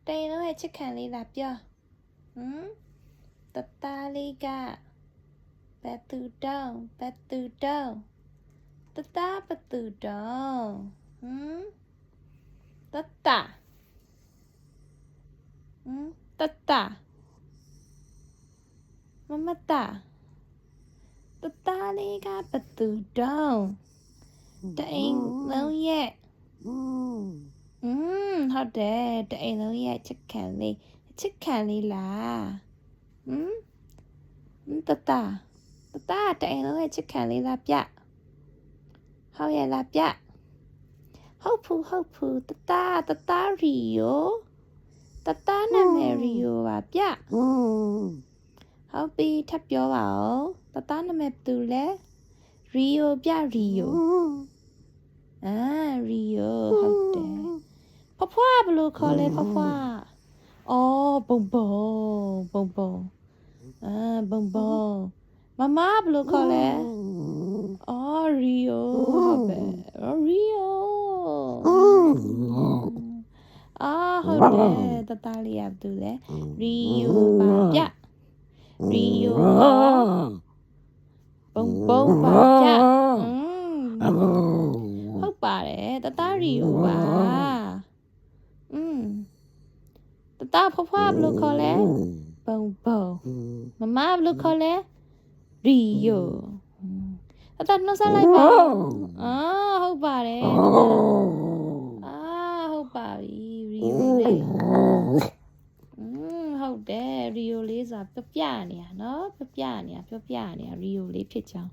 တိန်လုံးရဲ့ချစ်ခံလေးလာပြောတသားလေးကဘယ်သူတောင်းတသားဘယ်သူတောင်းတမမတာတသားလေးကဘယ်သူတောင်းတိန်လုံးရဲ့ဟုတ်တယ်တိန်လုံးရဲ့ချစ်ခံလေးလားတသားတိန်လုံးရဲ့ချစ်ခံလေးလားပြဟုတ်ရဲ့လားပြဟုတ်ဖူတသားရီယိုတသားနာမည်ရီယိုပါပြဟုတ်ပြီထပ်ပြောပါဦးတသားနာမည်ဘယ်သူလဲရီယိုပြရီယိုရီယိုဟုတ်တယ်ဖွားဘယ်လိုခေါ်လဲဖွားအော်ဘုံဘုံဘုံမမဘယ်လိုခေါ်လဲအော်ရီယိုဟုတ်ပဲရီယိုဟုတ်တယ်တသားလေးရဘူးလေရီယိုပါပြရီယိုဘုံပါပြဟုတ်ပါတယ်တသားရီယိုပါတသားဖွားဘယ်လိုခေါ်လဲဘုံမမဘယ်လိုခေါ်လဲရီယိုတသားနှုတ်ဆက်လိုက်ပါဟုတ်ပါတယ်ဟုတ်ပါပြီရီယိုလေးဟုတ်တယ်ရီယိုလေးဆိုတာပြနေရနော်ပြနေရရီယိုလေးဖြစ်ချောင်း